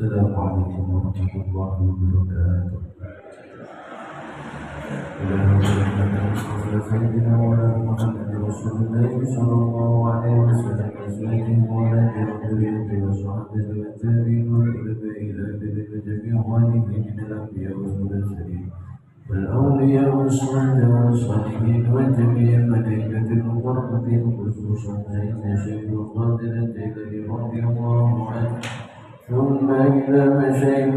السلام عليكم ورحمة الله وبركاته. إلى سيدنا محمد رسول الله صلى الله عليه وسلم أزواجه وآله وذريته وصحبه والتابعين والخلفاء إلى آخره جميع والده من الأنبياء والمرسلين والأولياء والصالحين والصالحين وجميع الملائكة المقربين خصوصا سيدنا شيخ القادر الجيلاني رضي الله عنه ثم إلى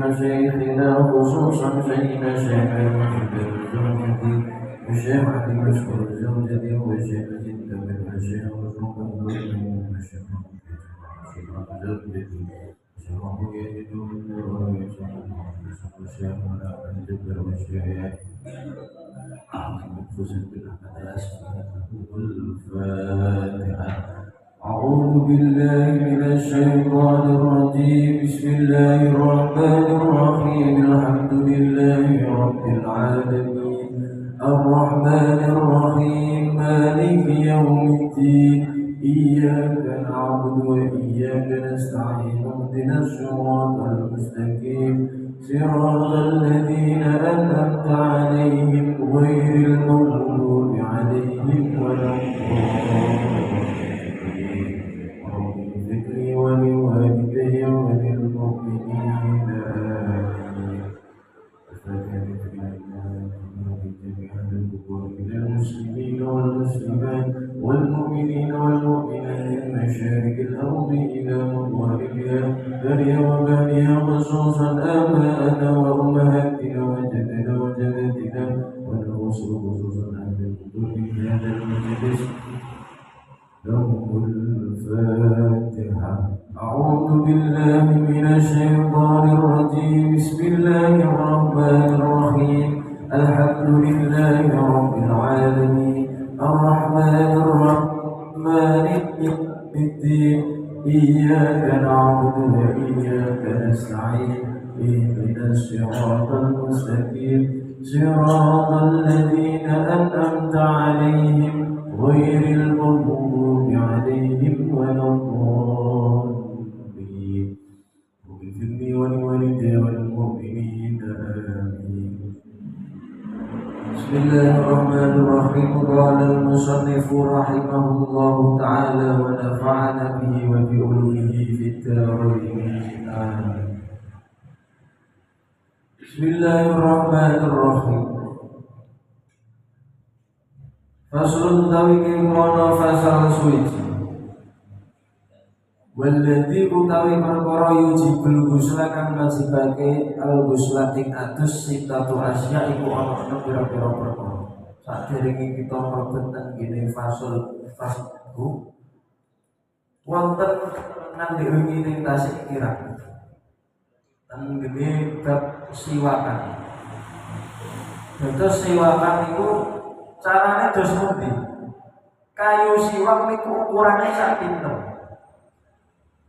مشايخنا خصوصا سيدنا شيخ محمد الزوجي والشيخ علي مشكور الزوجي والشيخ جدا من الشيخ وشوق الله والشيخ أعوذ بالله من الشيطان الرجيم بسم الله الرحمن الرحيم الحمد لله رب العالمين الرحمن الرحيم مالك يوم الدين إياك نعبد وإياك نستعين اهدنا الصراط المستقيم صراط الذين أنعمت عليهم غير المغضوب عليهم ولا الضالين ولوالدي وللمؤمنين آمين. المسلمين والمسلمات والمؤمنين والمؤمنات من مشارق الأرض إلى مغاربها بريا وبانيا خصوصا آباءنا وأمهاتنا وجدنا وجدتنا والرسل خصوصا أهل الحضور في هذا المجلس لهم الفاتحة. أعوذ بالله من الشيطان الرجيم بسم الله الرحمن الرحيم الحمد لله رب العالمين الرحمن الرحيم مالك الدين إياك نعبد وإياك نستعين اهدنا الصراط المستقيم صراط الذين أنعمت عليهم غير المغضوب عليهم ولا الضالين واغفر لي ولوالدي والمؤمنين آمين. بسم الله الرحمن الرحيم. قال المصنف رحمه الله تعالى ونفعنا به وبعلومه في الدارين آمين. بسم الله الرحمن الرحيم. Faslun utawi kimono fasal suci walladhi utawi perkara yujibul gusla kang wajibake al gusla ing atus sitatu asya iku ana pira-pira perkara. Saderenge kita mlebet teng ngene fasal wonten nang wingi ning tasik kirang teng ngene bab siwakan. Dados siwakan iku carane dos pundi? Kayu siwak niku ukurane sak pinten.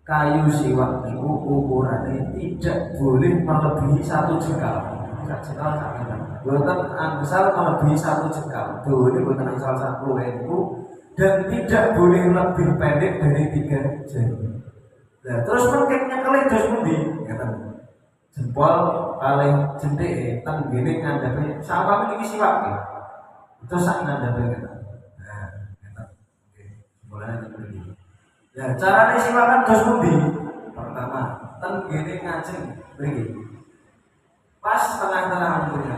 Kayu siwak niku ukurane tidak boleh melebihi 1 jengkal. Sak jengkal sak pinten. Boten angsal melebihi 1 jengkal. Dawane boten angsal 10 niku dan tidak boleh lebih pendek dari 3 jari. Nah, terus mengkeknya kalih dos pundi? Ngeten. Jempol kalih jenthike teng ngene ngandhape sawang iki siwak nggih. Itu sak nandhape kita. Nah, kita mulai dari ini. Ya, carane siwakan dos pundi? Pertama, ten ngene ngajeng mriki. Pas tengah-tengah mriki.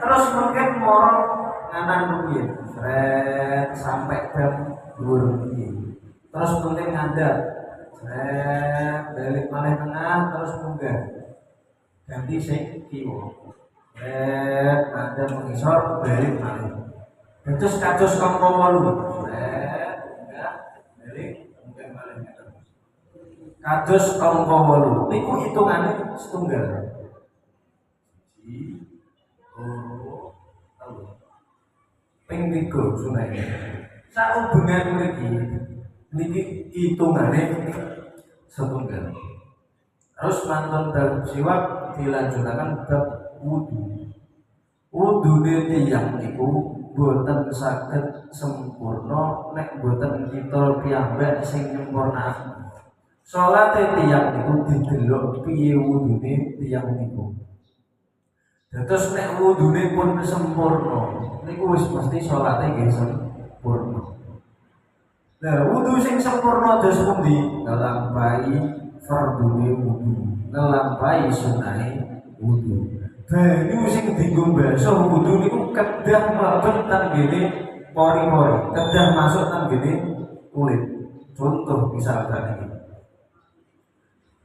Terus mungkin moro nganan rumiyin, sret sampai bab dhuwur iki. Terus mungkin ngandhap. Sret balik malih tengah terus munggah. Ganti sing kiwa. Sret ngandhap mengisor balik malih. Terus kados angka 8. Kados angka 8 niku hitungane setunggal. 1 2 3 ping 3 sunai. Saubengan niki hitungane setunggal. Terus mantun bab siwak dilanjutaken bab wudu. Wudune tiyang niku boten saged sempurna nek boten kita piyambak sing nyempurnaken. Salate tiyang niku didelok piye wudune tiyang niku. Terus nek wudune pun sempurna, niku wis mesti salate nggih sempurna. Lah wudu sing sempurna dos pundi? Nglampahi fardune wudu, nglampahi sunahe wudu. Banyu sing dienggo basuh wudu niku kedah mlebet nang ngene pori-pori, kedah masuk nang ngene kulit. Contoh misalkan iki.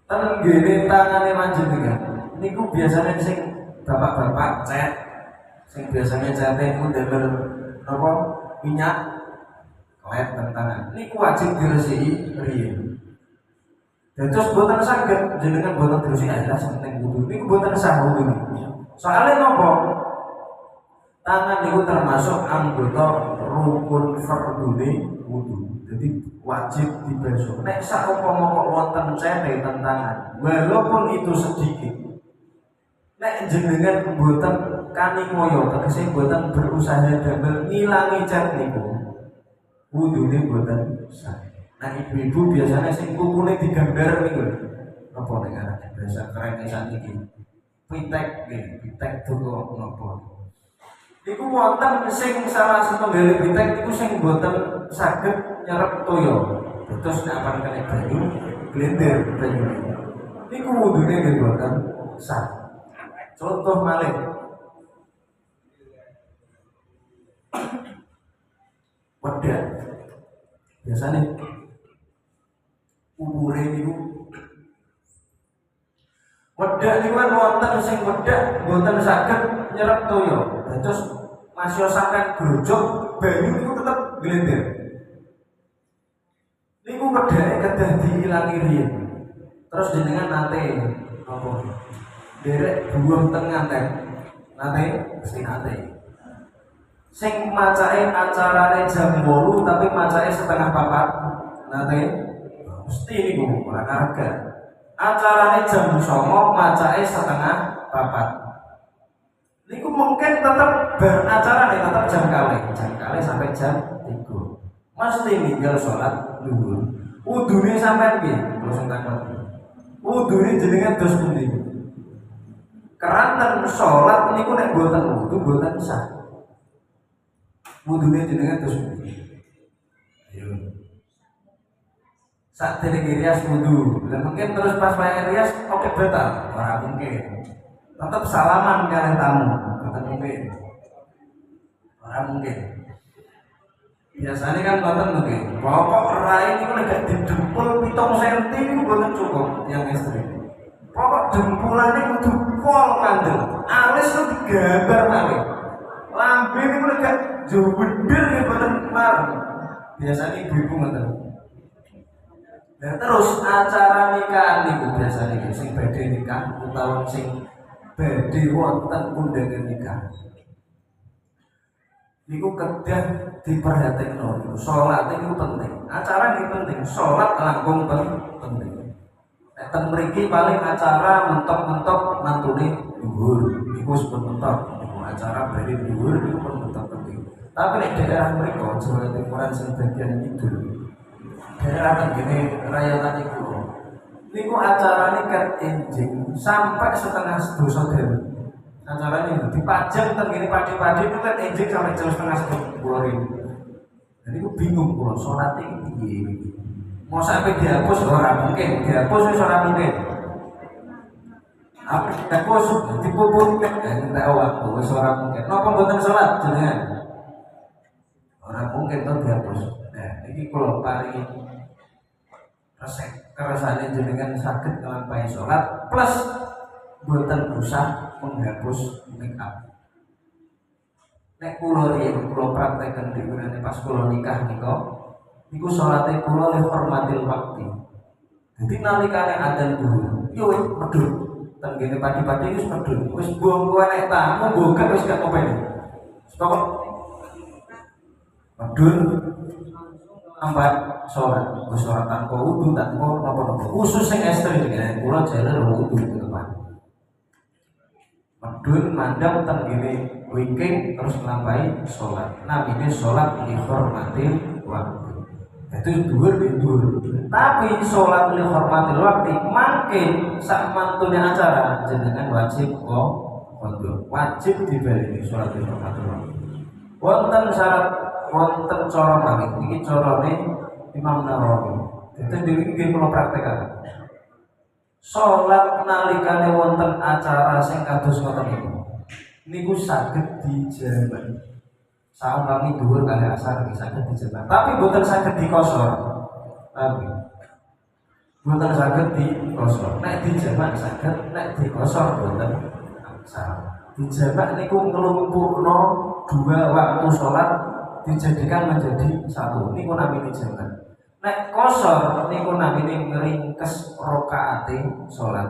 Tenggene tangane panjenengan niku biasanya sing bapak-bapak cat sing biasanya cate ku ndemel napa minyak kawet tangan niku wajib diresiki riyin. Terus boten saged jenengan boten diresiki adalah penting wudu niku boten sah wudu niku. Soale napa? Tangan niku termasuk anggota rukun fardune wudu. Jadi wajib dibasuh. Nek saumpama kok wonten cete tangan, walaupun itu sedikit. Nek jenengan mboten kanimoyo, tegese mboten berusaha damel ngilangi cet niku. Wudune mboten sah. Nah ibu-ibu biasanya sing kukune digambar niku. Apa nek arane bahasa keren saniki? Pitek nggih, pitek duka napa. Iku wonten sing salah setunggal pitek niku sing mboten saged nyerep toyo. Terus nek apan kena banyu, blender banyu. Niku wudune nggih mboten sah. Contoh malih. Wedak. Biasane umure niku wedak niku kan wonten sing wedak mboten saged nyerep toyo. Terus masih sampean grojok banyu niku tetep glender. Niku wedake kedah diilangi riyen. Terus jenengan nate apa? Derek buang teng nganten. Nate mesti nate. Sing macake acarane jam 8 tapi macake setengah 4. Nate mesti niku ora harga. Acarane jam 9 macake setengah 4. Niku mungkin tetap beracara nih, tetap jam kali sampai jam 3. Mesti ninggal sholat dulu. Wudune sampai piye? Terus takut. Wudune jenengan dos pundi? Keranten sholat niku nek mboten wudu mboten sah. Wudune jenengan dos pundi? Ayo. Sak derenge rias wudu. Lah mungkin terus pas wayahe rias oke batal. Ora mungkin. Tetap salaman kalian tamu, kata mungkin, orang mungkin. Biasanya kan kata mungkin, pokok rai itu agak didempul 7 senti itu belum cukup yang istri. Pokok dempulannya kudu pol kandel, alis itu digambar kali, lambe itu agak jauh bener ya bener kemarin. Biasanya ibu-ibu ngerti. Dan terus acara nikah niku biasanya sing badhe nikah utawa sing badhe wonten undangan nikah. Niku kedah diperhatekno niku. Salat niku penting. Acara niku penting, salat langkung penting. Nek ten mriki paling acara mentok-mentok mantune dhuwur. Niku sebut mentok. Niku acara badhe dhuwur niku pun mentok penting. Tapi nek daerah mriko Jawa Timuran sing bagian kidul. Daerah tenggene rayatan niku. Niku acarane ket enjing sampai setengah 12 jam. Acarane dipajang tenggene padi-padi itu ket enjing sampai jam setengah 12. Jadi aku bingung kula salat iki piye iki. Mau sampai dihapus ora mungkin, dihapus wis ora mungkin. Apa dihapus dipupuk entek awak wis ora mungkin. Napa mboten salat jenengan? Ora mungkin to dihapus. Nah, iki kula paringi resep keresane jenengan saged nglampahi salat plus boten usah menghapus make up. Nek kula riyen kula prakteken diurane pas kula nikah niku salate kula le hormatil waktu. Dadi nalikane adzan dhuwur, yo wis medhun. Tenggene padi-padi wis medhun. Wis mbok nek tamu mbok wis gak ngopeni. Pokok medhun ambat sholat, sholat tanpa wudu, tanpa apa-apa. Khusus yang ekstrim ya, kula jalan wudu ke depan. Medun mandang tenggine wingking terus nglampahi sholat. Namine sholat li hormatil waktu. Itu dhuwur tapi sholat li hormatil waktu makin sak mantune acara jenengan wajib kok kondo wajib dibaleni sholat li hormatil waktu wonten syarat wonten cara malih iki carane Imam Nawawi itu dhewe iki kula praktekaken sholat nalikane wonten acara sing kados ngoten niku saged dijamak saumpami dhuwur kali asar bisa dijamak tapi boten saged dikosor tapi boten saged dikosor nek dijamak saged nek dikosor boten salah dijamak niku nglumpukno dua waktu sholat dijadikan menjadi satu niku namine jamak nek kosor niku namine ngringkes rakaate sholat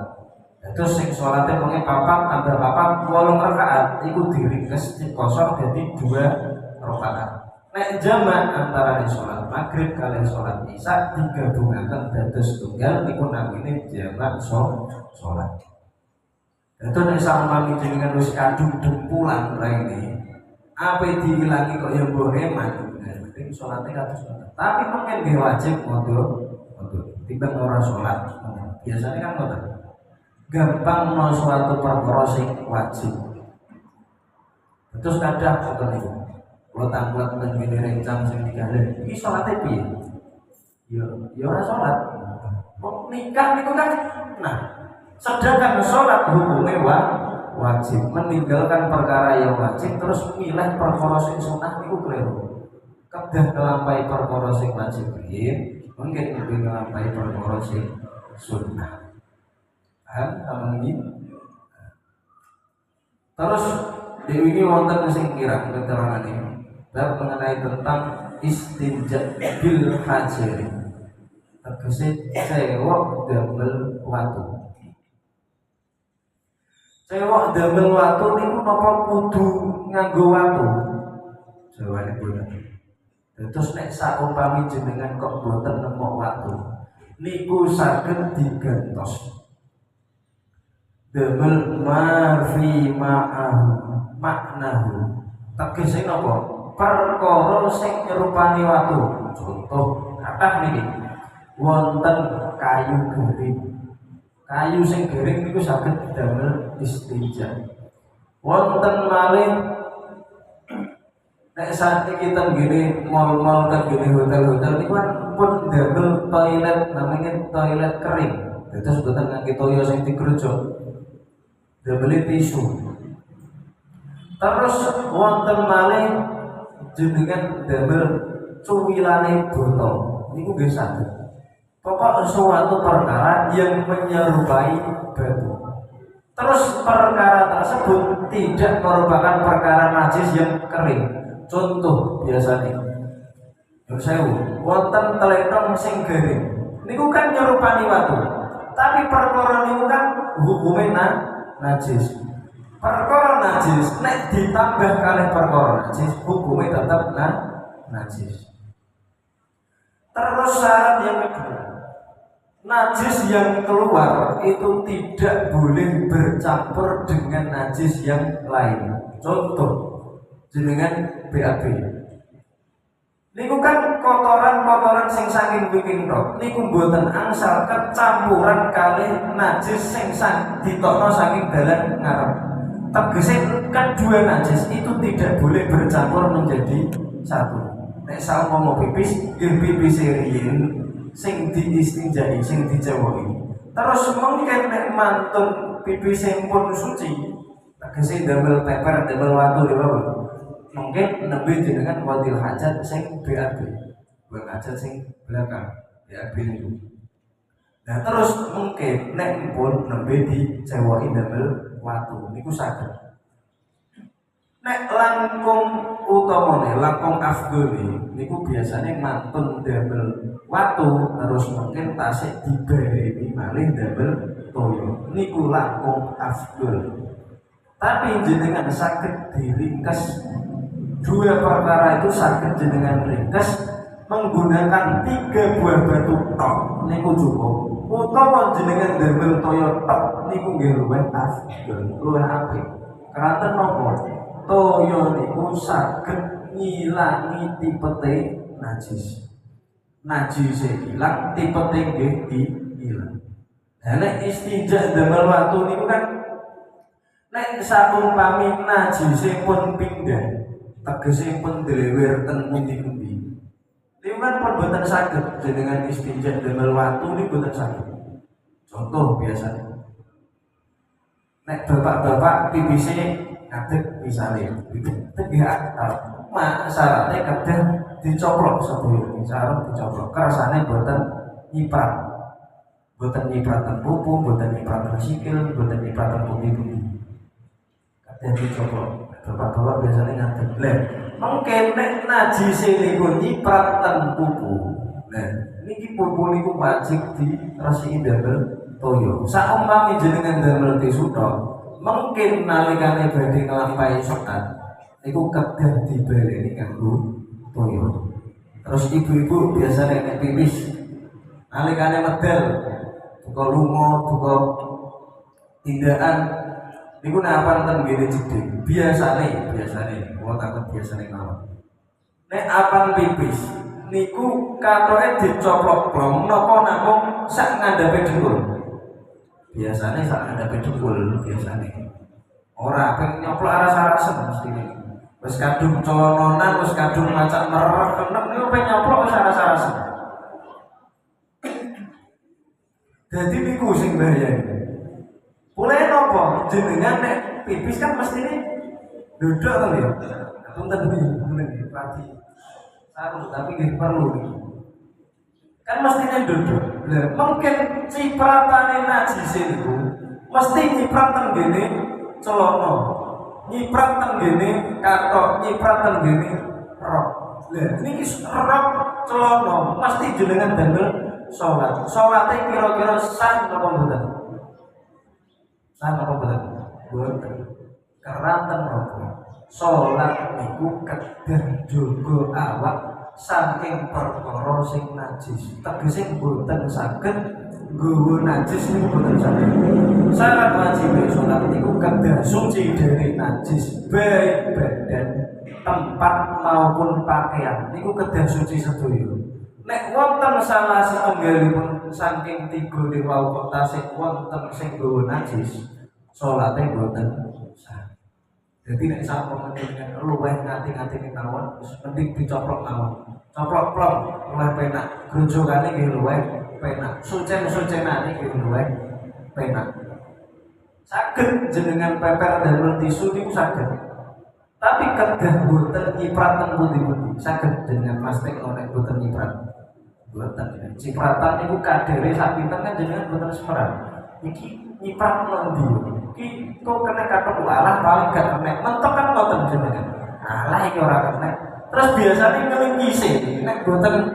terus sing sholatnya mungkin papat tambah papat 8 rakaat iku diringkes dikosor jadi 2 rakaat nek jamak antara sholat maghrib kalian sholat isya digabungaken dados tunggal niku namine jamak sholat itu nek sampeyan jenengan wis kadung dempulan raine apa diilangi kok ya mbok hemat penting sholatnya kados tapi mungkin nggih wajib mondok timbang ora sholat biasanya kan ngoten gampang mau suatu perkara sing wajib. Terus kadang ngoten niku. Kula tanglet nang ngene rencang sing digalen. Iki salate piye? Ya ora salat. Kok nikah niku kan nah, sedangkan salat hukumnya wajib. Meninggalkan perkara yang wajib terus milih perkara sing sunah niku keliru. Kedah nglampahi perkara sing wajib piye? Mungkin lebih nglampahi perkara sing sunah. Paham ini? Terus Dewi ini wonten sing kirang keterangan ini bab mengenai tentang istinja bil hajar tegese cewek damel watu cewek damel watu niku napa kudu nganggo watu jawane boten terus nek saumpami jenengan kok boten nemok watu niku saged digantos damel marfi maknahu tegese napa perkara sing nyerupani watu contoh kathah niki wonten kayu sing garing niku saged damel istinja wonten malih nek sakniki teng ngene mall-mall teng ngene hotel-hotel niku pun damel toilet namanya toilet kering terus boten ngangge toyo sing digerojok damel tisu terus wonten malih jenengan damel cuwilane botol niku nggih saged pokok suatu perkara yang menyerupai batu terus perkara tersebut tidak merupakan perkara najis yang kering contoh biasanya wonten teletong sing garing niku kan nyerupani watu tapi perkara niku kan hukumnya najis perkara najis nek ditambah kalih perkara najis hukumnya tetap najis terus syarat yang kedua najis yang keluar itu tidak boleh bercampur dengan najis yang lain contoh jenengan BAB niku kan kotoran-kotoran sing saking wiking tok niku mboten angsal kecampuran kalih najis sing ditokno saking dalan ngarep tegese kan dua najis itu tidak boleh bercampur menjadi satu nek saumpama pipis pipis riyin sing diistinjai sing dijawoki terus mungkin nek mantun pipis pun suci tegese damel peper damel watu lho mungkin nembe jenengan wadil hajat sing BAB buat hajat sing belakang BAB niku nah terus mungkin nek pun nembe dicewoki damel watu niku saged nek langkung utamane langkung afdhole niku biasanya mantun damel watu terus mungkin tasik dibaleni malih damel toyo niku langkung afdhol tapi jenengan saged diringkes dua perkara itu saged jenengan ringkes menggunakan 3 buah batu tok niku cukup utawa jenengan damel toyo tok niku nggih luwih afdhol luwih apik kanthi napa toyo niku saged ngilangi tipete najis najise ilang, tipete nggih ilang. Lah nek istinja damel watu niku kan nek saumpami najise pun pindah, tegese pun dlewer ten pundi-pundi. Niku kan pun boten saged jenengan istinja damel watu niku boten saged. Contoh biasanya nek bapak-bapak pipise ngadeg misale tegih akal mak syaratnya kadang dicoplok sebelum sarung dicoplok kersane boten nyiprat pupu, boten nyiprat sikil, boten nyiprat pundi-pundi kadang dicoplok bapak-bapak biasanya ngadeg leh mungkin nek najise niku nyiprat ten pupu nah niki pupu niku wajib diresiki ndamel toyo. Saumpami jenengan damel tisu tok, mungkin nalikane badhe nglampahi shokat, niku kedah dibaleni kanggo toyo. Terus ibu-ibu biasanya nek pipis, nalikane medal, buka lunga, buka tindakan, niku napa ten ngene jeding. Biasane, kula takut biasane mawon. Nek apan pipis, niku katoke dicoplok blong napa namung sak ngandhape dengkul. Biasanya sak ada pedukul biasanya ora pengen nyoplok aras-arasen mesti wis kadung colonan wis kadung macak merek kenek niku pengen nyoplok wis aras-arasen dadi niku sing bahaya mulai nopo jenengan nek pipis kan mestine duduk to ya punten iki pati sarung tapi nggih perlu iki kan mestinya duduk. Lah mungkin cipratane najis itu mesti nyiprat teng gene celana. Nyiprat teng gene katok, nyiprat teng gene rok. Lah niki rok celana mesti jenengan damel salat. Salate kira-kira sah napa mboten? Sah napa mboten? Mboten. Keranten napa? Salat niku kedah jaga awak saking perkara sing najis tegese boten saged nggawa najis niku boten saged syarat wajib salat niku kedah suci dari najis baik badan tempat maupun pakaian niku kedah suci sedaya nek wonten salah setunggalipun saking tiga niku kok tasih wonten sing nggawa najis salate boten sah. Jadi nek sampun dengan luweh ngati-ngati mawon wis penting dicoplok mawon. Coplok plong luweh penak, grojokane nggih luweh penak. Sucen-sucenane nggih luweh penak. Saged jenengan peper damel tisu niku saged. Tapi kedah boten nyiprat teng pundi-pundi. Saged jenengan plastik nek boten nyiprat. Boten. Cipratan niku kadere sak pinten kan jenengan boten seperan. Iki nyiprat londi. Iki kok kena katok alah paling gak kena mentok kan ngoten jenengan alah iki ora kena terus biasanya ngelingkise nek boten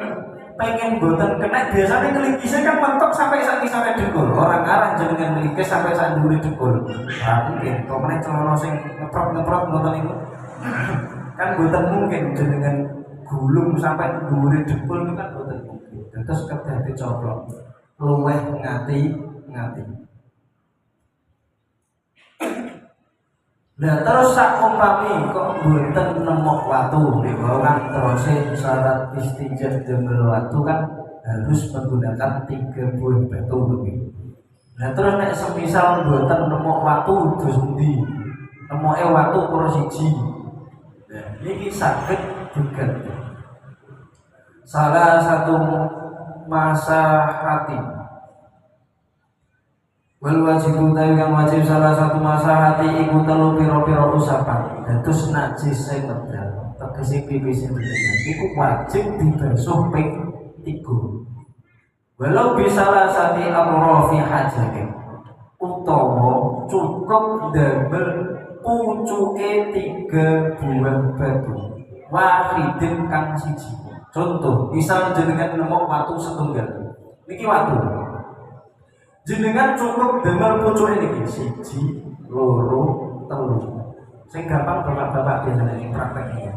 pengen boten kena biasanya ngelingkise kan mentok sampai sak kisare dengkul orang arah jenengan ngelingkis sampai sak dhuwure dengkul mungkin kok meneh celana sing ngeprot ngoten niku kan boten mungkin jenengan gulung sampai dhuwure dengkul itu kan boten mungkin terus kedah dicoplok luweh ngati nah terus sak umpami kok boten nemok watu kan terus syarat istinja damel watu kan harus menggunakan 3 buah batu begitu. Nah terus nek semisal boten nemok watu terus endi? Nemoke watu karo siji. Nah iki saged diganti. Salah satu masa hati wal wajib utawi kang wajib salah satu masa hati iku telu pira-pira usapan dados najis sing medal tegese pipis iku wajib dibasuh ping 3 walau bisalah sati amrofi hajatin utawa cukup damel pucuke 3 buah batu wahidin kang siji contoh misal jenengan nemu watu setunggal niki watu jenengan cukup damel pucuke niki 1, 2, 3 sing gampang bapak-bapak biasanya ing praktek.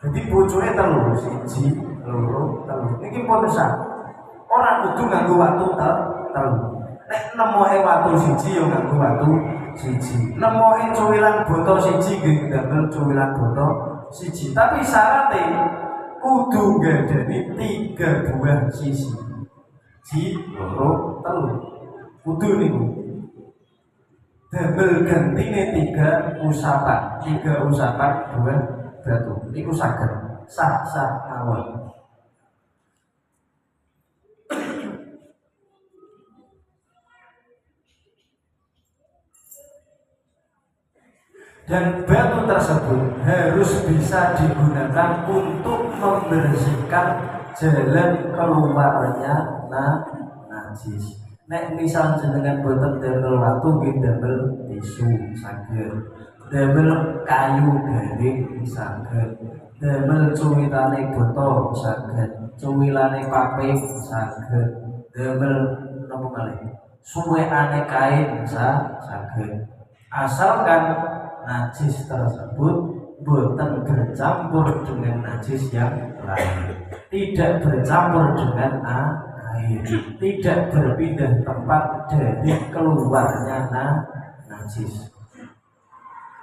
Jadi pucuke 3 1, 2, 3 niki pun sah. Ora kudu nganggo watu 3. Nek nemoke watu siji yo nganggo watu siji. Nemoke cuwilan boto siji nggih damel cuwilan boto siji. Tapi syaraté kudu nggandani 3 buah sisi. Loro, telu. Kudu niku. Damel gantine 3 usapan, 3 usapan buah batu. Niku saged sah-sah mawon. Dan batu tersebut harus bisa digunakan untuk membersihkan jalan keluarnya najis. Nek misal jenengan boten damel watu nggih damel tisu saged, damel kayu garing saged, damel cuwilane botol saged, cuwilane pape saged, damel napa malih suwekane kain saged. Asalkan najis tersebut boten bercampur dengan najis yang lain, tidak bercampur dengan air, tidak berpindah tempat dari keluarnya najis.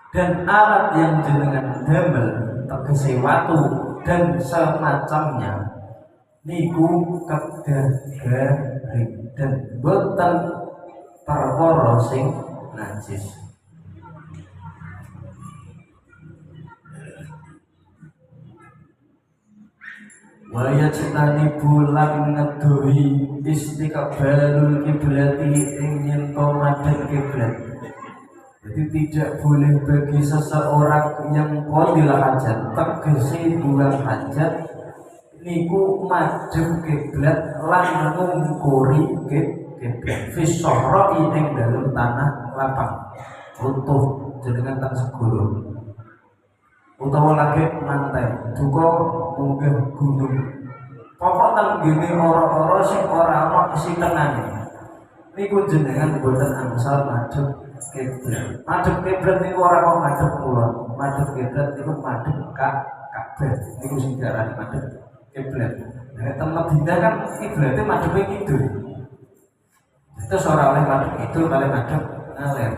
Dan alat yang jenengan damel tegese watu dan semacamnya niku kedah garing dan boten perkara sing najis. Waya cetani bulan ngedohi istiqbalul kiblati ing ento madhep kiblat. Jadi tidak boleh bagi seseorang yang qadil hajat tegese buang hajat niku madhep kiblat lan ngungkuri kiblat fi sahra'i ing dalem tanah lapang runtuh jenengan tak segoro utawa lagi mantai duka munggah gunung pokok tenggene ora-ora sing ora ana sitenane niku jenengan boten angsal madhep kiblat. Madhep kiblat niku ora kok madhep kulon, madhep kiblat niku madhep Ka'bah niku sing diarani madhep kiblat. Nek teng Madinah kan kiblate madhepe kidul. Terus ora oleh madhep kidul kali madhep ngaler.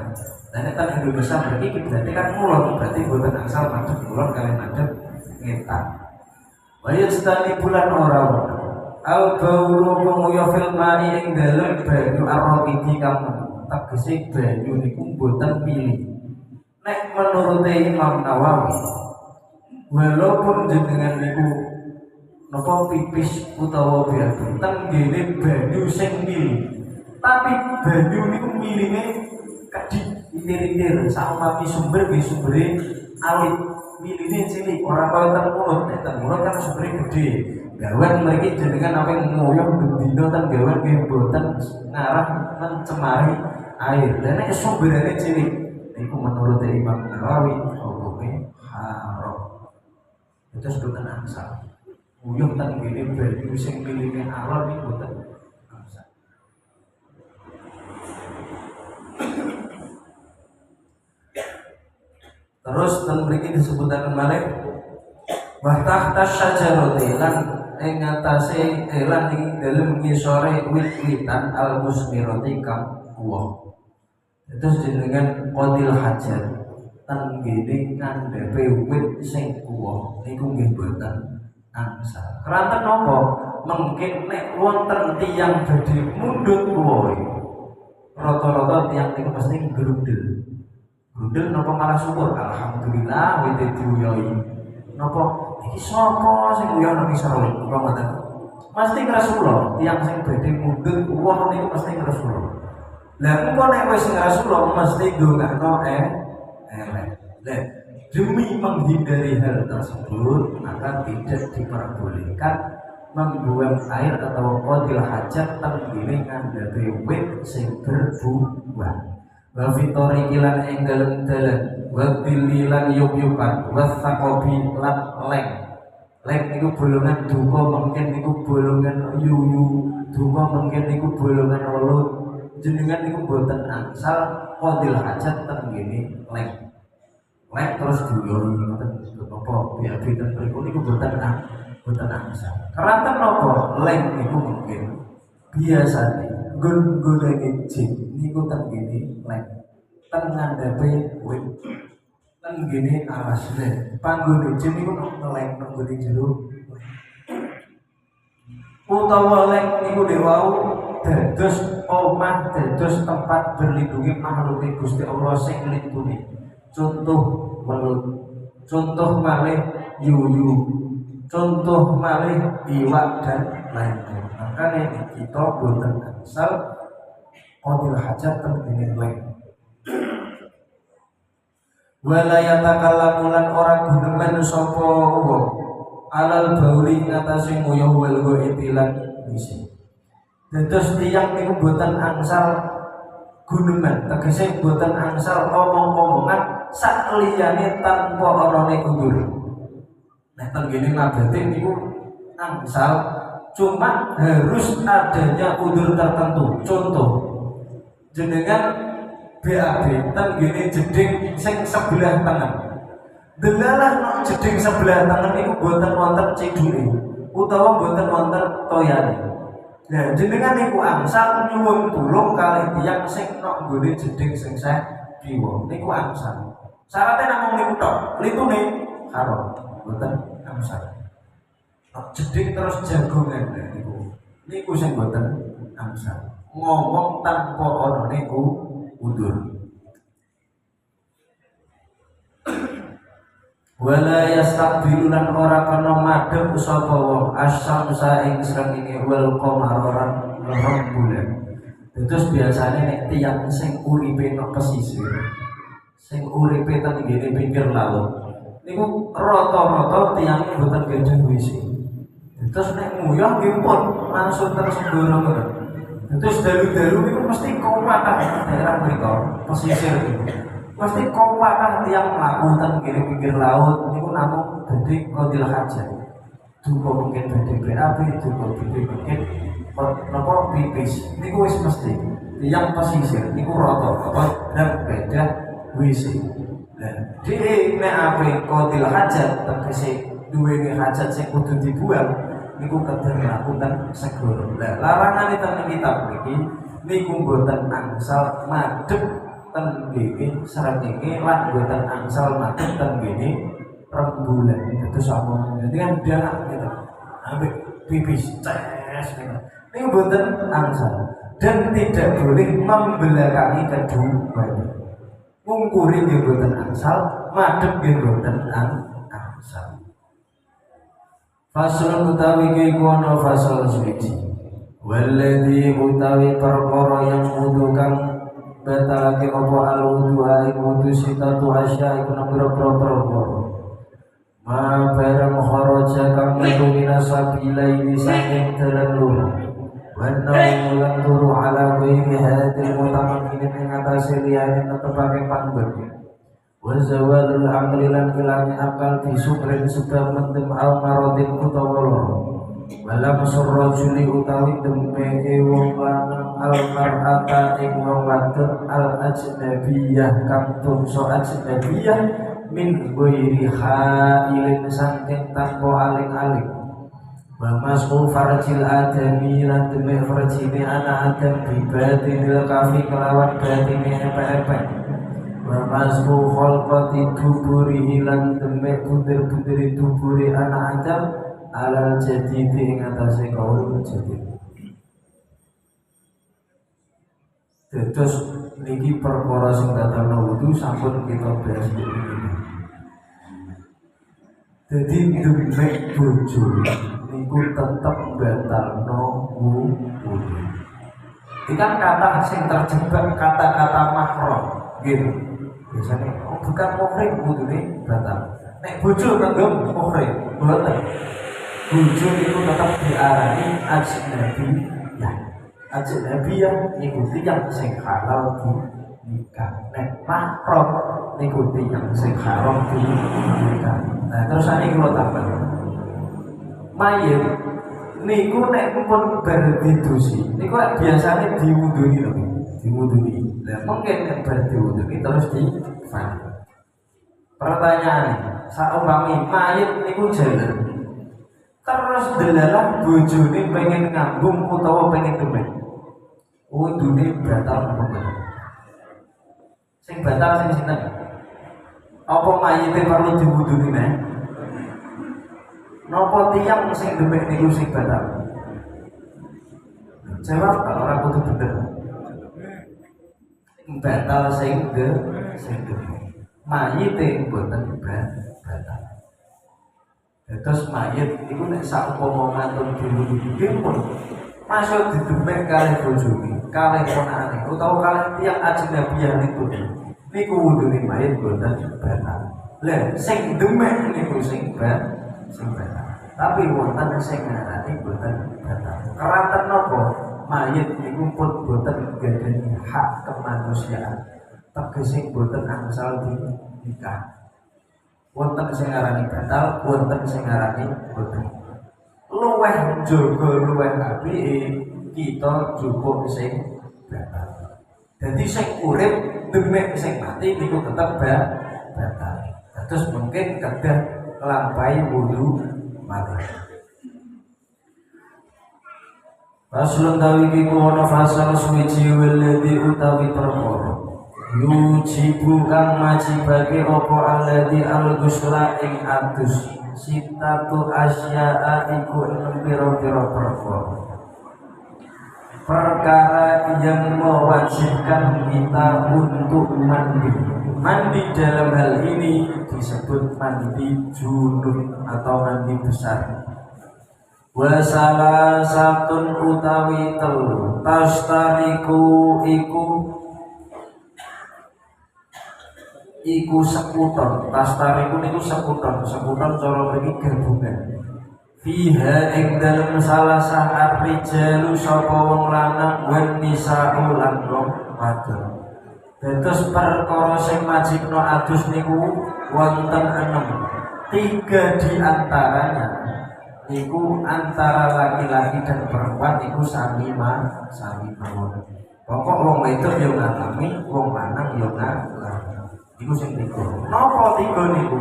Dan kan Indonesia berarti kiblatnya kan kulon, berarti boten angsal madhep kulon kali madhep ngetan. Waya setani bulan ora-ora al baulu penguya fil mari ing dalem banyu arraqidi kang tegese banyu niku boten pilih. Nek menurut Imam Nawawi walaupun jenengan niku napa pipis utawa BAB tenggene banyu sing pilih, tapi banyu niku miline kedhik indir-indir sama sumber nggih sumbere alit miline cilik ora kaya ten mulut. Ten mulut kan sumbere gede. Gawan mriki jenengan apa ngoyoh bendina ten gawan nggih boten ngarah mencemari air. Dan nek sumberane cilik niku menurut Imam Nawawi hukume haram. Itu sebutan angsal. Ngoyoh ten ngene banyu sing miline alon niku boten angsal. Terus ten mriki disebutkan kembali wa tahta syajarati lan ing atase lan ing dalem ngisore wit-witan al-musmirati kang kuwah. Terus jenengan qadil hajat ten ngene ngandhepe wit sing kuwah niku nggih boten angsal. Keranten napa? Mungkin nek wonten tiyang badhe mundhut kuwohe. Rata-rata tiyang niku mesti grundel. Grundel napa malah syukur alhamdulillah wite diuyoi. Napa iki sapa sing uyono ngisor napa ngoten? Mesti Rasulullah, tiyang sing badhe mundhut wong niku mesti Rasulullah. Lah engko nek wis Rasulullah mesti ndongakno elek. Lah demi menghindari hal tersebut maka tidak diperbolehkan membuang air atau qadil hajat tenggene ngandhape wit sing berbuah. Wa fitori kilan ing dalem dalan wa bililan yuk-yukan wa saqobi lan leng niku bolongan duka mungkin niku bolongan yuyu duka mungkin niku bolongan welut jenengan niku boten angsal qadil hajat tenggene leng terus duyoni ngoten apa biabi ten mriku niku boten angsal. Keranten napa leng niku mungkin biasane nggon-nggone jin niku tenggene leng ten ngandhape wit tenggene alas leng panggone jin niku ngeleng nggone jero utawa lek niku dewau dados omah dados tempat berlindungi makhluk Gusti Allah sing nglindungi. Contoh welut, contoh malih yuyu, contoh malih iwak dan lain-lain. Makanya kita boten asal qadil hajat tengene lain. Wala yatakallamu lan ora gunemen sapa wong alal bauli ngatasi nguyuh wal itilan wisi. Dados tiyang niku boten angsal gunemen, tegese boten angsal omong-omongan sak liyane tanpa anane udur. Nah tengene ngabete niku angsal cuma harus adanya udur tertentu. Contoh jenengan BAB tengene jeding sing sebelah tangan. Delalah no jeding sebelah tangan niku boten wonten ciduke utawa boten wonten toyane. Nah jenengan niku angsal nyuwun tulung kalih tiyang sing nok nggone jeding sing saya kiwa niku angsal. Syaratnya namung niku tok, litune haram, boten angsal. Nok jeding terus jagongan niku sing boten angsal. Ngomong tanpa ana niku udur. Wala yastaqbilu lan ora kana madhep sapa wong asyamsa ing srengenge wal qamar rembulan. Terus biasanya nek tiyang sing uripe nang pesisir, sing uripe teng ngene pinggir laut, niku rata-rata tiyang boten gadah wisi. Terus nek nguyah nggih pun langsung terus ndoro ngono. Terus dalu-dalu niku mesti kuwatah daerah mriko pesisir niku. Mesti kuwatah tiyang mlaku teng pinggir laut niku namung badhe qadil hajat. Duka mungkin badhe BAB, duka mungkin napa pipis. Niku wis mesti tiyang pesisir niku rata apa dan beda WC. Lah dhewe nek ape qadil hajat tegese duweni hajat sing kudu dibuang niku kedah lakukan segoro. Lah larangan teng kitab iki niku boten angsal madhep teng ngene srengenge lan boten angsal madhep teng ngene rembulan. Itu sama. Jadi kan dia gitu. Ambek pipis ces gitu. Niku boten angsal dan tidak boleh membelakangi keduanya. Ngungkuri nggih boten angsal, madhep nggih boten angsal. Fasal utawi kono fasal suci. Walladzi utawi perkara yang wudu kang batalake apa al-wudu ai wudu sitatu asya iku nambah perkara. Ma barang kharaja kang metu minasabilaini saking dalan loro. Wa lan turu ala ghairi hadil mutamakkin ing atase liyane netepake panggon. Wa zawalul aqli lan ilangi akal bisukrin sebab mendem al maradin utawa loro. Walam surrajuli utawi demeke wong lanang al mar'ata ing wong wadon al ajnabiyah kang tungso ajnabiyah min ghairi hailin saking tanpa aling-aling. Wa masku farjil adami lan demi farjine anak adam bibatinil kafi kelawan batine epek-epek. Wa masku khalqati duburi lan demek bunder-bunderi duburi anak Adam alal jadidi ing atase kaul jadid. Terus niki perkara sing datangno wudu sampun kita bahas iki. Dadi demek bojo niku tetep batalno wudu. Ikan kata sing terjebak kata-kata mahram gitu. Biasanya bukan muhrim wudune batal. Nek bojo kanggo muhrim, boten. Bojo itu tetap diarani ajnabiyah. Ajnabiyah niku tiyang sing halal nikah. Nek mahram niku tiyang sing haram nikah. Nah, terus ane kula tambah. Mayit niku nek pun berdidusi, niku biasanya diwuduni lho, diwuduni. Nah, mungkin yang berdiwuduni terus difan. Pertanyaannya, saumpami mayit niku jalan, terus delalah bojone pengen ngambung utawa pengen demen, wudune batal apa? Sing batal sing sinten? Apa mayite perlu diwuduni neh? Napa tiyang sing demen niku sing batal? Jawab kalau ora kudu bener. Batal sing mayite mboten batal. Terus mayit iku nek saumpama mantun dulu iki pun masuk didemek kalih bojone, kalih ponakane utawa kalih tiyang ajnabiyah niku wudune mayit mboten batal. Lah sing demek niku sing batal. Tapi wonten sing ngarani mboten batal. Keranten napa? Mayit niku pun boten gadeni hak kemanusiaan. Tegese boten angsal nikah. Wonten sing ngarani batal, wonten sing ngarani boten. Luweh jaga luweh apike kita jupuk sing batal. Dadi sing urip demek sing mati niku tetep batal. Terus mungkin kedah nglampahi wudu malih. Rasulun tawi kiku ana fasal suwiji weledi utawi perkara yujibu kang majibake apa alladhi al-ghusla ing adus sitatu asya'a iku enem pira-pira perkara yang mewajibkan kita untuk mandi dalam hal ini disebut mandi junub atau mandi besar. Wa salah satun utawi telu tastariku iku sekuton. Tastariku niku sekuton cara mriki gabungan. Fiha ing dalem salah sahar rijalu sapa wong lanang wan nisa'u lan wong wadon. Dados perkara sing wajibno adus niku wonten 6. 3 di antaranya niku antara laki-laki dan perempuan iku sami mawon. Pokok wong wedok yo ngalami, wong lanang yo ngalami. Iku sing 3. Napa 3 niku?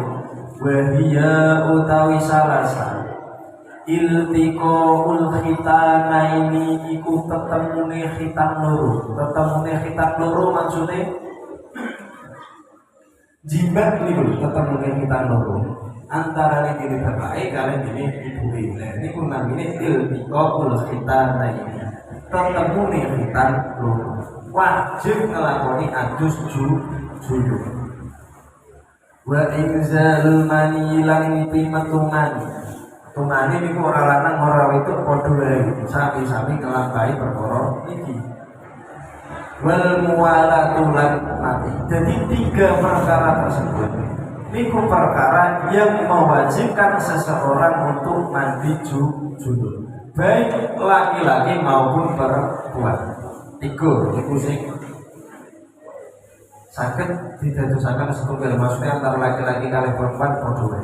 Wa hiya utawi salasa. Iltiqaul khitanaini iku tetemune khitan loro. Tetemune khitan loro maksude jimat niku tetemune khitan loro. Antara ini bapake kalian ini ibuke. Lah niku namine iltiqaul khitanaini. Tetemune khitan loro. Wajib nglakoni adus junub. Wa inzalul mani lan pimetungan. Tungane niku ora lanang ora wedok padha wae, sami-sami nglampahi perkara iki. Wal muwalatu lan mati. Jadi 3 perkara tersebut niku perkara yang mewajibkan seseorang untuk mandi junub. Baik laki-laki maupun perempuan. 3 niku sing saged didadosaken setunggal maksudnya antara laki-laki kaliyan perempuan padha wae.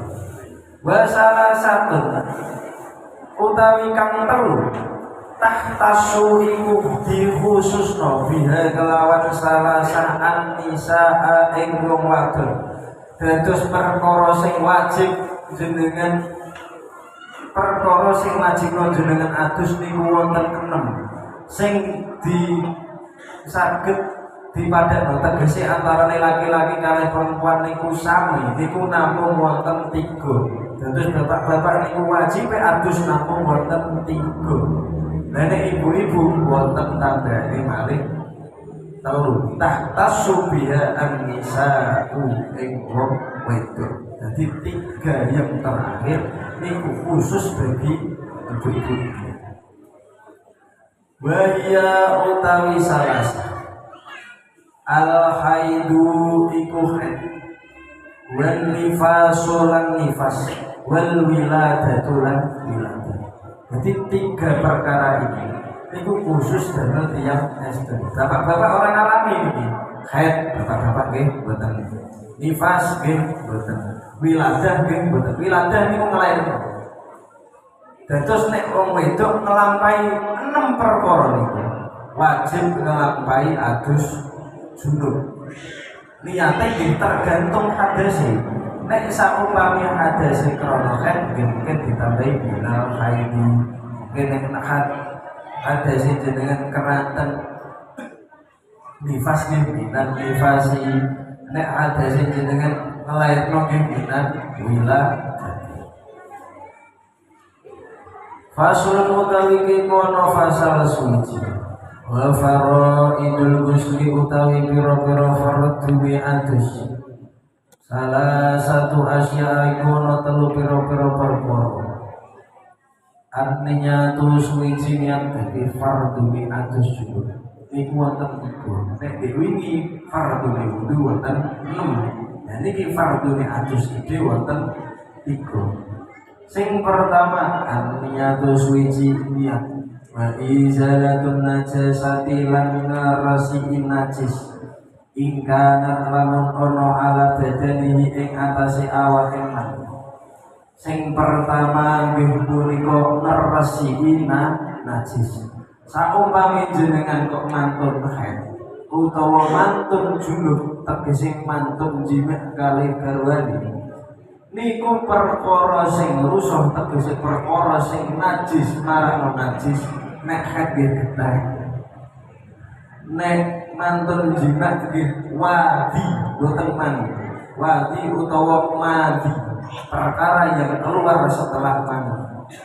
Wa salah satu utawi kang telu tahtasu iku dikhususno biha kelawan salah sa'an nisa'a ing wong wadon. Dados perkara sing wajib jenengan jenengan adus niku wonten 6 sing di saged dipadakno tegese antarané laki-laki kaliyan perempuan niku sami niku namung wonten 3. Dados bapak-bapak niku wajib adus namung wonten 3. Lah nek ibu-ibu wonten tambahane malih 3. Tahtasu biha an-nisa'u ing wong wedok. Jadi 3 yang terakhir niku khusus bagi ibu-ibu. Wa hiya utawi salasa al-haidu iku haid wal nifasu lan nifas wal wiladatu lan wiladah. Jadi 3 perkara ini itu khusus dengan tiap estri. Bapak-bapak orang alami ini haid, bapak-bapak nggih mboten. Nifas nggih mboten. Wiladah nggih mboten. Wiladah niku nglairno. Dados nek wong wedok nglampahi 6 perkara niku wajib nglampahi adus junub. Niate nggih tergantung hadase. Nek saumpami hadase krana haid mungkin ditambahi binal haidi. Nek hadase jenengan keranten nifas nggih binal nifasi. Nek hadase jenengan nglairno nggih binal wiladah. Fasul utawi kono fasal suci. wa faraidul ghusli utawi pira-pira fardhu mi'atus salah satu asya iku ana telu pira-pira perkara artinya tuh suwiji niat dadi fardhu mi'atus juga niku wonten 3 nek wingi fardhu wudu wonten 6 nah niki fardhu mi'atus iki wonten 3 sing pertama artinya tuh suwiji niat wa izalatun najasati lan ngarasiin najis ingkana lamun ono ala badanihi ing atase awake man sing pertama nggih punika ngresihi najis saumpami jenengan kok mantun haid utawa mantun junub tegese mantun jimat kali garwane niku perkara sing rusuh tegese perkara sing najis marang najis nek hadir getah nek mantun jimat nggih wadi boten mani wadi utawa madi perkara yang keluar setelah mani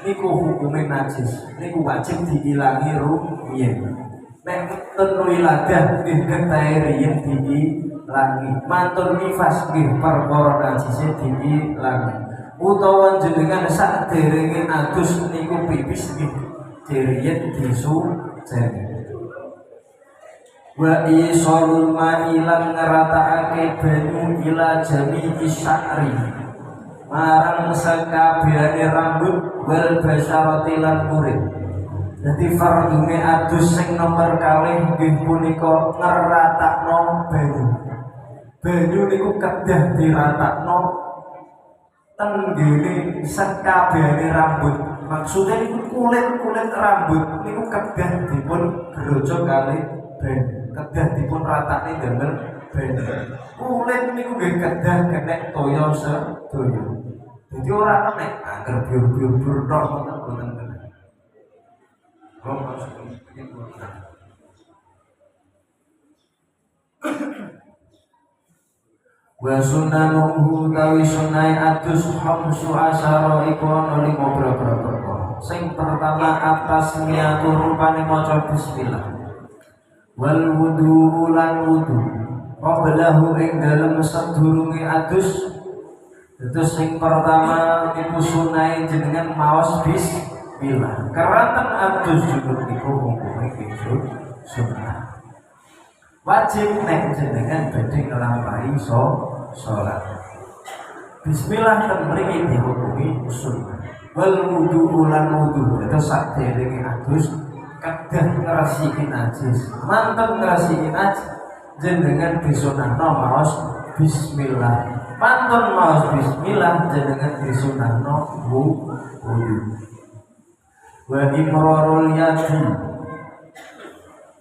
niku hukume najis niku wajib diilangi rumiyin nek mantun wiladah nggih getah riyen diilangi mantun nifas nggih perkara najise diilangi utawa jenengan saderenge adus niku pipis nggih diriyen disujeni wa isolul ma'ilan ngeratakake banyu ila jami isyari marang sakabehane rambut wal basyarati lan kulit dadi fardune adus sing nomor kalih nggih punika ngeratakno banyu niku kedah diratakno tenggene sakabehane rambut maksudnya niku kulit rambut niku kedah dipun grojok kalih banyu kedah dipun ratakne damel banyu kulit niku nggih kedah kenek toya sedaya dadi ora kenek angger biur-biur tok ngoten kenek kok maksudnya wa sunanuhu tawi sunai adus hamsu asyara iku ana 5 perkara sing pertama atas niatu rupane maca bismillah wal wudu lan wudu qablahu ing dalem sadurunge adus terus sing pertama iku sunai jenengan maos bismillah keraten adus junub niku hukume sunnah wajib nek jenengan badhe nglampahi salat bismillah ten mriki dihukumi sunnah wal wudu lan wudu terus saderenge adus kedah ngrasiki najis mantep ngrasiki najis jenengan disunahno maos bismillah mantun maos bismillah jenengan disunahno wudu wa imrarul yadi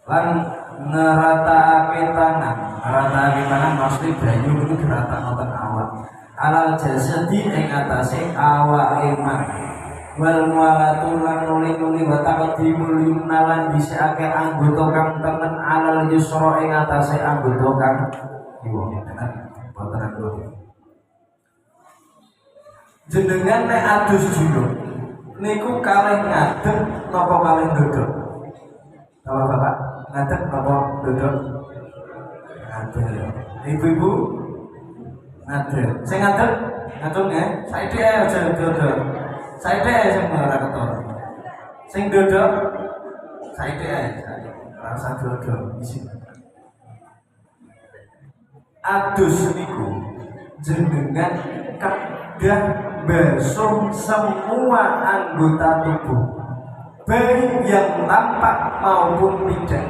lan ngeratakake tangan mesti banyu itu diratakno teng awak alal jasadi ing atase awake man wal mualatu lan nuli-nuli wa taqdimul yumna lan dhisike anggota kang tengen alal yusra ing atase anggota kang kiwa tenan boten anggota jenengan nek adus junub niku kalih ngadeg napa kalih ndodok Bapak ngadeg napa ndodok ngadeg ibu-ibu ngadeg sing ngadeg ngadeg ya saiki aja ndodok saiki sing ora ketor sing ndodok saiki rasa ndodok isi adus niku jenengan kedah basuh semua anggota tubuh baik yang tampak maupun tidak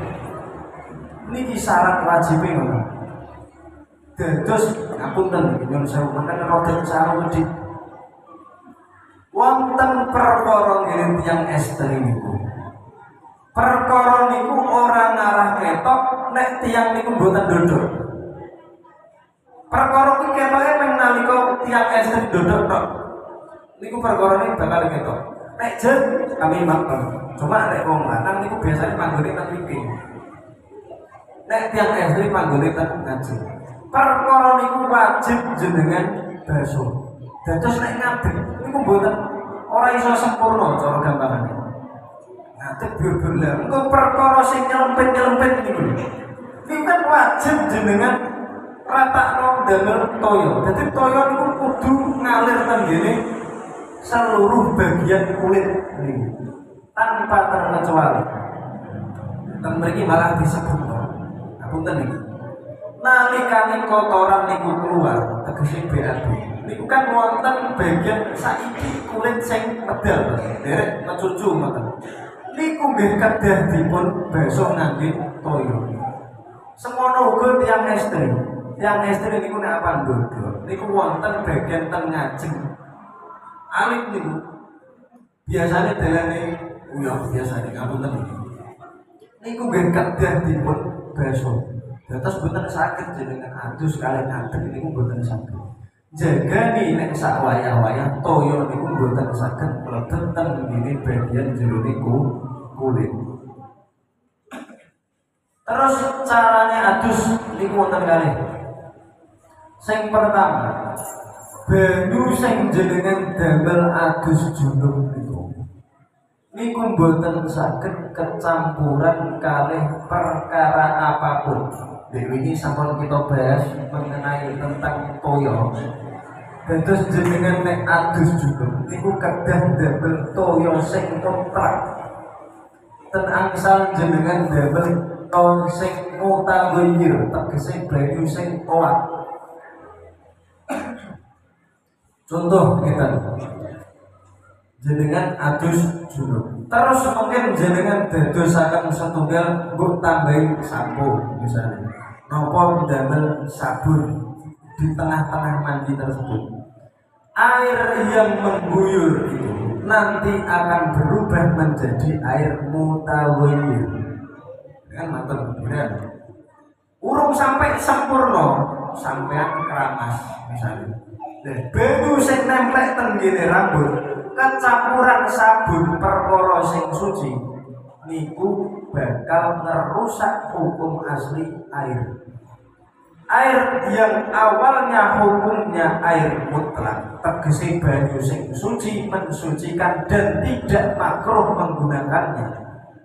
niki syarat wajibnya ngono dados ngapunten nyuwun sewu menen rodok sarung wedi wonten perkara ngene tiyang estri niku perkara niku ora ngarah ketok nek tiyang niku mboten ndodok perkara iki ketoke men nalika tiyang estri ndodok tok niku perkara niku bakal ketok nek jen kami makan cuma nek wong lanang niku biasane panggone teng iki nek tiyang estri panggone teng ngaji perkara niku wajib jenengan basuh dados nek ngadeg niku mboten ora iso sempurna cara gampangane ngadeg biur-biur lah. Engko perkara sing nyelempet-nyelempet niku. Niku kan wajib jenengan ratakno damel toya. Dadi toya niku kudu ngalir tenggene seluruh bagian kulit niku tanpa terkecuali. Dan mriki malah disebut ngapunten niki. Nalikane kotoran niku keluar tegese BAB. Niku kan wonten bagian saiki kulit sing medal, derek mecucu ngoten. Niku nggih kedah dipun basuh ngangge toya. Semono uga tiyang estri. Tiyang estri niku nek apa ndodho, niku wonten bagian teng ngajeng. Alit niku biasane dalane uyah biasane ngapunten niku. Niku nggih kedah dipun basuh. Dados boten saged jenengan adus kaliyan ngadeg niku boten saged. Jagani nek sak wayah-wayah toya niku boten saged mlebet teng ngene bagian jero niku kulit. Terus caranya adus niku wonten kalih. Sing pertama, banyu sing jenengan damel adus junub niku boten saged kecampuran kalih perkara apapun. Ini sampun kita bahas mengenai tentang toya. Dados jenengan nek adus junub niku kedah damel toya sing total. Ten angsal jenengan damel toya sing mutaghayyir, tegese banyu sing owah. Contoh ngeten. Jenengan adus junub. Terus mungkin jenengan dadosaken setunggal mbok tambahi sampo misalnya. Napa damel sabun di tengah-tengah mandi tersebut. Air yang mengguyur itu nanti akan berubah menjadi air mutaghayyir. Kan mantep beneran. Urung sampai sempurna, sampean keramas misalnya. Banyu sing nempel teng ngene rambut, kecampuran sabun perkara sing suci niku bakal ngerusak hukum asli air. Air yang awalnya hukumnya air mutlak, tegese banyu sing suci mensucikan dan tidak makruh menggunakannya,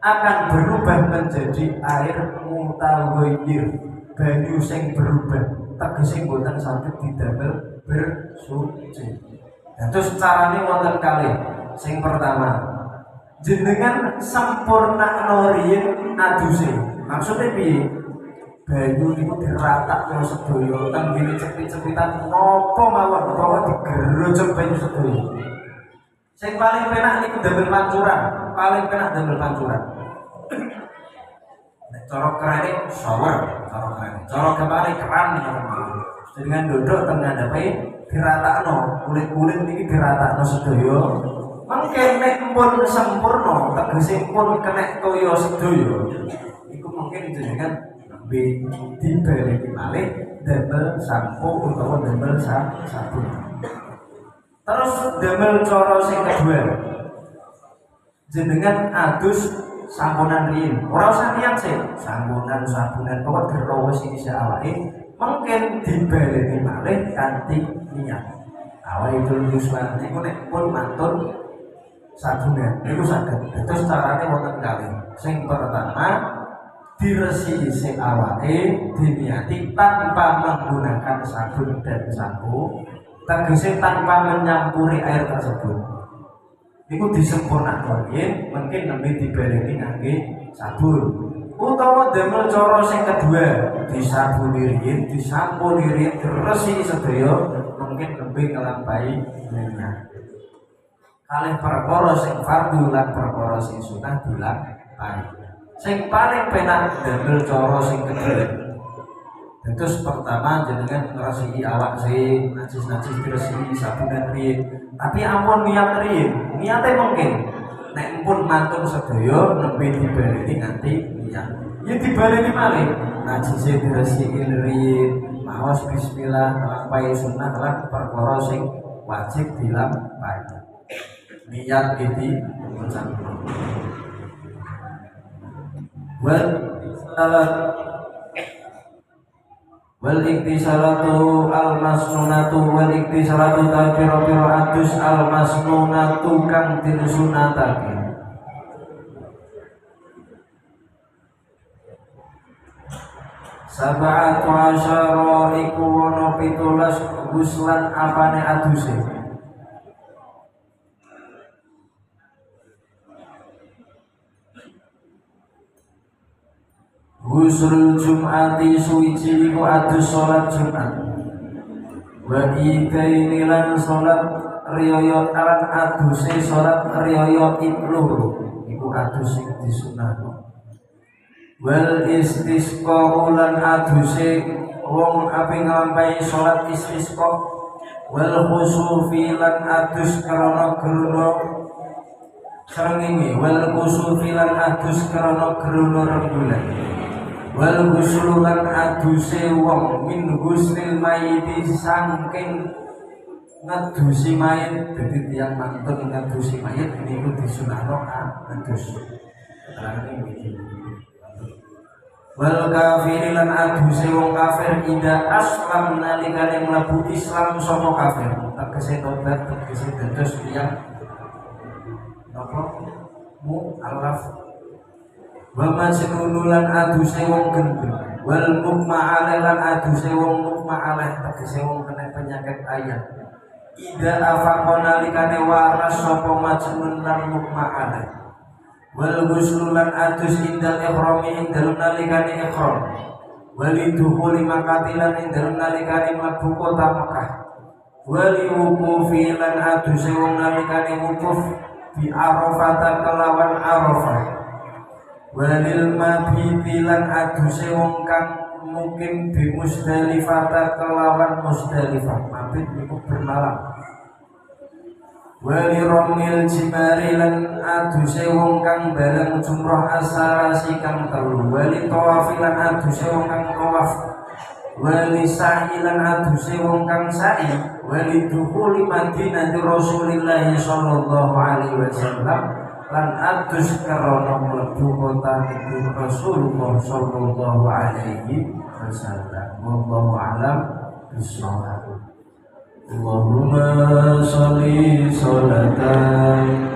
akan berubah menjadi air mutaghayyir. Banyu sing berubah tegese boten saged didamel bersuci. Terus carane wonten kalih. Sing pertama, jenengan sempurnakno riyin aduse. Maksudnya piye? Banyu niku diratakno sedaya teng ngene cepit-cepitan napa mawon utawa digerojok banyu sedaya. Sing paling penak niku damel pancuran, paling penak damel pancuran. Nek cara kerane shower, cara kerane. Cara kemari keran niku. Dengan dodok teng ngandhape diratakno, kulit-kulit niki diratakno sedaya. Mangke nek pun sempurna, tegese pun kena toya sedaya. Iku mungkin jenengan dibaleni malih damel sampo utawa damel sabun. Terus damel cara sing kedua. Jenengan adus samponan riyin. Ora usah niat sih, samponan sabunan pokoke gerowo sing isa awake mungkin dibaleni malih kanthi niat. Awal itu yuswan niku nek pun mantun sabunan niku saged. Terus carane wonten kalih. Sing pertama diresiki sing awake diniati tanpa menggunakan sabun dan sampo, tegese tanpa menyampuri air tersebut. Niku disempurnakan nggih, mungkin nembe dibaleni ngangge sabun. Utawa damel cara sing kedua, disabuni riyin, disampuni riyin, diresiki sedaya, mungkin nembe nglampahi minyak. Kalih perkara sing fardhu lan perkara sing sunah dilampahi. Sing paling penak damel cara sing kedua. Terus pertama jenengan ngresiki awak sing najis-najis diresiki sabunan riyin. Tapi ampun niat riyin, niate mungkin nek pun mantun sedaya nembe dibaleni nganti niat. Ya dibaleni malih. Najise diresiki riyin, maos bismillah nglampahi sunah lan perkara sing wajib dilampahi. Niat iki mencakup wal iktisalatu al masnunatu wal iktisalatu tapiro adus al masnunatu kang disunatake. sab'atu asyara iku ana 17 guslan apane aduse. Gusul Jum'ati suci iku adus salat Jumat. Wa ikaini lan salat riyaya lan aduse salat riyaya loro iku adus sing disunahno. Wal istisqa lan aduse wong ape nglampahi salat istisqa. Wal khusufi lan adus karana geruna srengenge. Wal khusufi lan adus karana geruna rembulan. Wal ghuslu lan aduse wong min ghuslil mayiti saking ngadusi mayit. Dadi tiyang mantun ngadusi mayit niku disunahno adus. Keterangan iki. Wal kafir lan aduse wong kafir ida aslam nalikane mlebu Islam sapa kafir. Tegese tobat tegese dados tiyang napa mu'allaf. Wa majnun lan aduse wong gendut. Wal mukma alaih lan aduse wong mukma alaih tegese wong kena penyakit ayat. Ida afaqona likane waras sapa majnun lan mukma alaih. Wal ghuslu lan adus indal ihrami ing dalem nalikane ihram. Walidukhuli makatilan ing dalem nalikane mlebu kota Mekah. Wali wuqufi lan aduse wong nalikane wukuf di Arafah kelawan Arafah. Walil mabiti lan aduse wong kang mungkin di Musdalifah kelawan Musdalifah. Mabit niku bermalam. Wali romil jimari lan aduse wong kang bareng jumroh asarasi kang telu. Wali tawaf lan aduse wong kang tawaf. Wali sa'i lan aduse wong kang sa'i. Wali dukhuli Madinah Rasulillah sallallahu alaihi wasallam lan adus karana mlebu kota Nabi Rasulullah sallallahu alaihi wasallam. Wallahu a'lam bishawab. Allahumma sholli sholatan